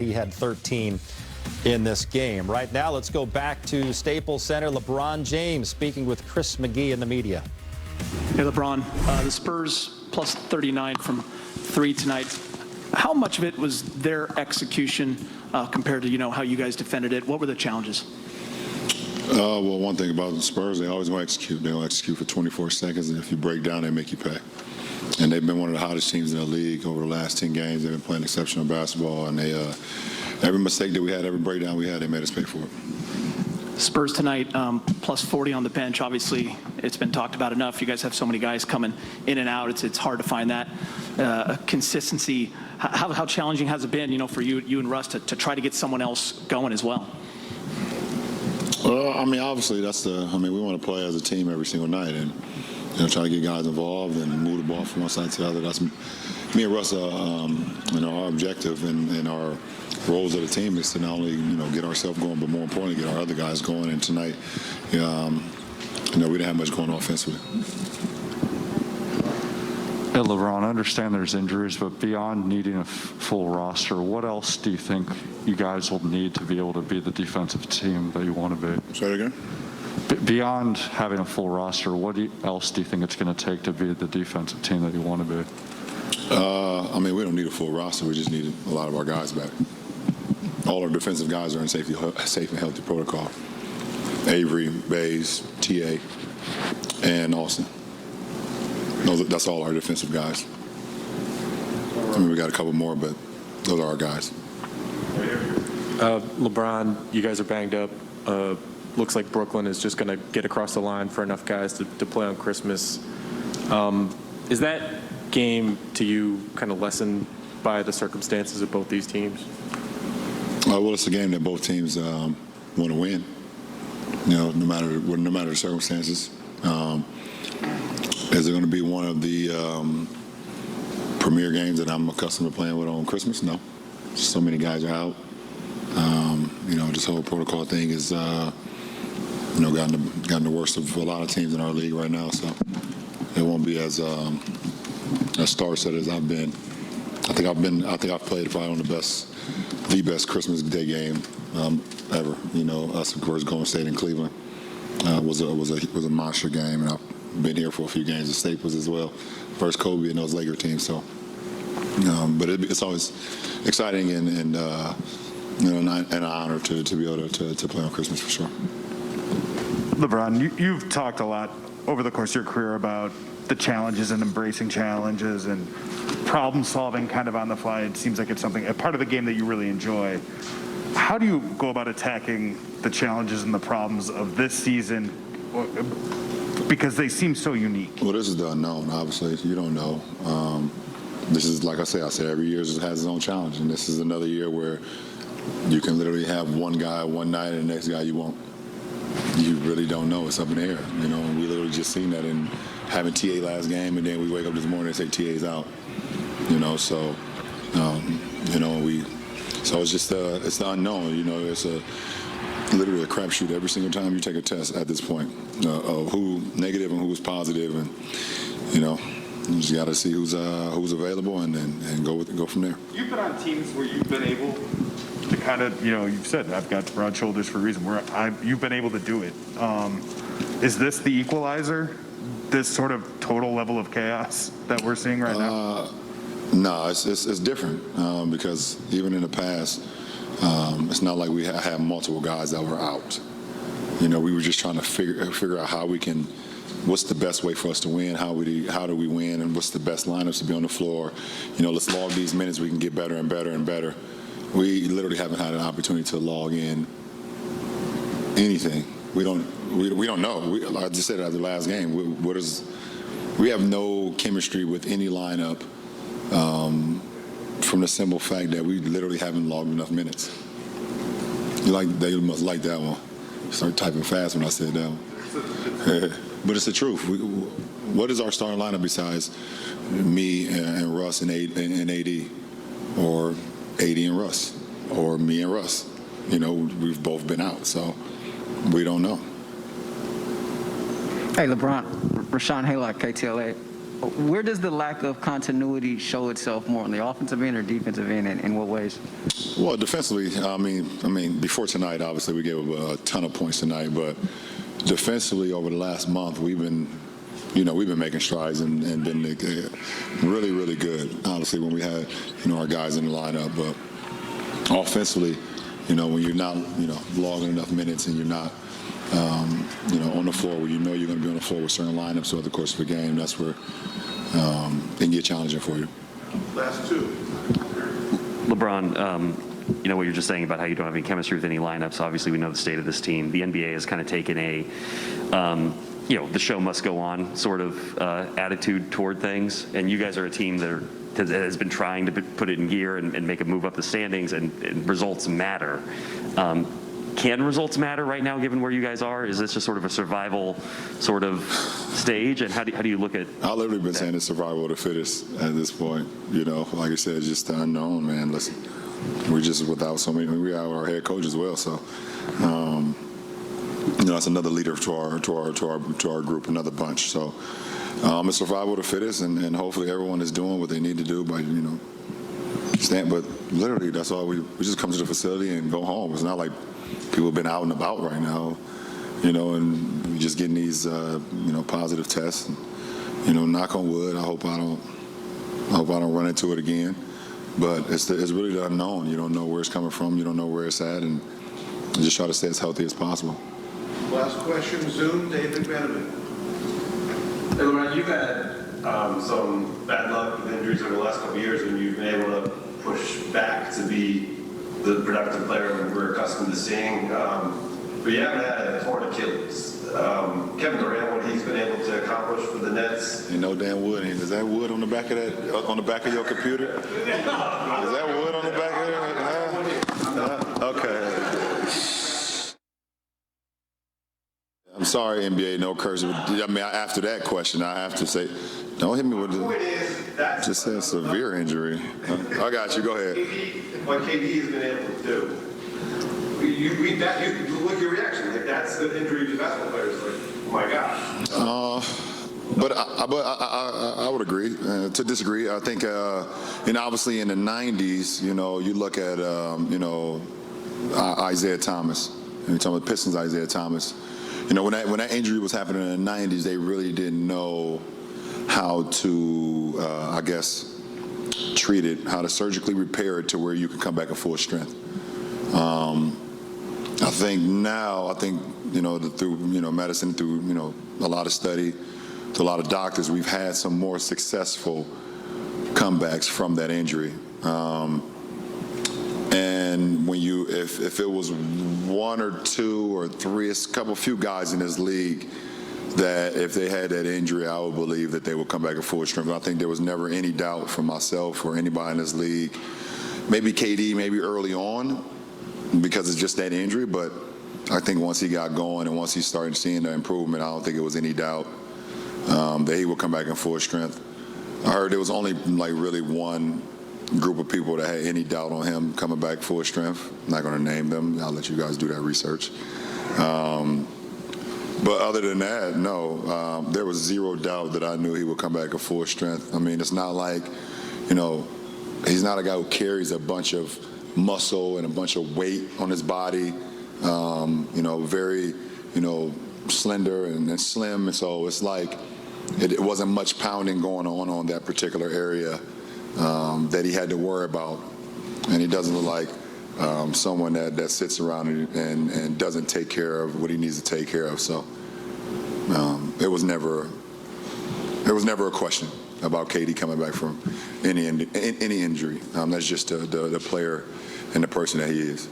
He had 13 in this game. Right now, let's go back to Staples Center. LeBron James speaking with Chris McGee in the media. Hey, LeBron, the Spurs plus 39 from 3 tonight. How much of it was their execution compared to, how you guys defended it? What were the challenges? Well, one thing about the Spurs, they always want to execute. They'll execute for 24 seconds, and if you break down, they make you pay. And they've been one of the hottest teams in the league over the last 10 games. They've been playing exceptional basketball, and they every mistake that we had, every breakdown we had, they made us pay for it. Spurs tonight, plus 40 on the bench. Obviously, it's been talked about enough. You guys have so many guys coming in and out. It's hard to find that consistency. How challenging has it been, for you and Russ to try to get someone else going as well? Well, obviously, we want to play as a team every single night, and try to get guys involved and move the ball from one side to the other. That's me and Russ. Our objective and our roles of the team is to not only get ourselves going, but more importantly, get our other guys going. And tonight, we didn't have much going offensively. Hey, LeBron, I understand there's injuries, but beyond needing a full roster, what else do you think you guys will need to be able to be the defensive team that you want to be? Say it again? Beyond having a full roster, what else do you think it's going to take to be the defensive team that you want to be? We don't need a full roster. We just need a lot of our guys back. All our defensive guys are in safe and healthy protocol. Avery, Bays, TA, and Austin. That's all our defensive guys. We got a couple more, but those are our guys. LeBron, you guys are banged up. Looks like Brooklyn is just going to get across the line for enough guys to play on Christmas. Is that game to you kind of lessened by the circumstances of both these teams? Well, it's a game that both teams want to win. No matter the circumstances. Is it going to be one of the premier games that I'm accustomed to playing with on Christmas? No. So many guys are out. This whole protocol thing is, gotten the worst of a lot of teams in our league right now. So it won't be as star-studded as I've been. I think I've played probably on the best Christmas Day game ever. Us versus Golden State in Cleveland was a monster game, and I've been here for a few games at Staples as well. First Kobe and those Laker teams. So, but it's always exciting and an honor to be able to play on Christmas for sure. LeBron, you've talked a lot over the course of your career about the challenges and embracing challenges and problem solving kind of on the fly. It seems like it's a part of the game that you really enjoy. How do you go about attacking the challenges and the problems of this season? Because they seem so unique. Well, this is the unknown, obviously. You don't know. This is, like I said, every year has its own challenge. And this is another year where you can literally have one guy one night and the next guy you won't. You really don't know. It's up in the air. We literally just seen that in having TA last game, and then we wake up this morning and say TA's out. So it's just it's the unknown. It's literally a crapshoot every single time you take a test at this point of who negative and who's positive, and you just got to see who's available and go from there. You've been on teams where you've been able to kind of, you've said I've got broad shoulders for a reason. You've been able to do it. Is this the equalizer? This sort of total level of chaos that we're seeing right now? No, it's different because even in the past, it's not like we had multiple guys that were out. We were just trying to figure out what's the best way for us to win, how do we win, and what's the best lineups to be on the floor. Let's log these minutes. We can get better and better and better. We literally haven't had an opportunity to log in anything. We don't know. Like I just said at the last game, we have no chemistry with any lineup from the simple fact that we literally haven't logged enough minutes. They must like that one. Start typing fast when I said that one. But it's the truth. What is our starting lineup besides me and Russ and AD, or AD and Russ, or me and Russ? We've both been out, so we don't know. Hey, LeBron, Rashawn Haylock, KTLA. Where does the lack of continuity show itself more, on the offensive end or defensive end, and in what ways? Well, defensively, I mean, before tonight, obviously we gave up a ton of points tonight, but defensively over the last month, we've been making strides and been really, really good. Honestly, when we had, our guys in the lineup, but offensively, when you're not, logging enough minutes and you're not, on the floor where you're going to be on the floor with certain lineups throughout the course of the game, that's where it can get challenging for you. Last two. LeBron, what you're just saying about how you don't have any chemistry with any lineups. Obviously, we know the state of this team. The NBA has kind of taken a, the show must go on sort of attitude toward things. And you guys are a team that has been trying to put it in gear and make a move up the standings, and results matter. Can results matter right now, given where you guys are? Is this just sort of a survival sort of stage? And how do you look at I've literally been saying it's survival of the fittest at this point. Like I said, it's just the unknown, man. Listen, we're just without so many. We have our head coach as well, so that's another leader to our group, another bunch. So it's survival of the fittest, and hopefully everyone is doing what they need to do by stand. But literally, that's all we just come to the facility and go home. It's not like people have been out and about right now, and we're just getting these, positive tests. And, knock on wood. I hope I don't run into it again. But it's really the unknown. You don't know where it's coming from. You don't know where it's at, and just try to stay as healthy as possible. Last question, Zoom, David Vanderman. Hey, LeBron, you've had some bad luck with injuries over the last couple of years, and you've been able to push back to be the productive player we're accustomed to seeing. But you haven't had a torn Achilles. Kevin Durant, what he's been able to accomplish for the Nets. No damn wood. Is that wood on the back of your computer? Is that wood on the back of it? Okay. I'm sorry, NBA, no curse. After that question, I have to say, don't hit me with just a severe injury. I got you. Go ahead. What KD has been able to do. You look at your reaction. Like, that's the injury to basketball players. Like, oh my God. But I would agree. To disagree, I think, obviously in the 90s, you look at, Isaiah Thomas. You're talking about Pistons, Isaiah Thomas. When that injury was happening in the 90s, they really didn't know how to, treat it, how to surgically repair it to where you can come back at full strength. I think now, through, medicine, through, a lot of study, to a lot of doctors, we've had some more successful comebacks from that injury. And when if it was one or two or three, a few guys in this league that if they had that injury, I would believe that they would come back at full strength. I think there was never any doubt from myself or anybody in this league. Maybe KD, maybe early on, because it's just that injury. But I think once he got going and once he started seeing the improvement, I don't think it was any doubt that he would come back in full strength. I heard there was only really one group of people that had any doubt on him coming back full strength. I'm not going to name them. I'll let you guys do that research. But other than that, no, there was zero doubt that I knew he would come back at full strength. I mean, it's not like, he's not a guy who carries a bunch of muscle and a bunch of weight on his body, very, slender and slim. And so it's like it wasn't much pounding going on that particular area that he had to worry about. And he doesn't look like someone that sits around and doesn't take care of what he needs to take care of. So it was never a question about KD coming back from any injury. That's just the player and the person that he is.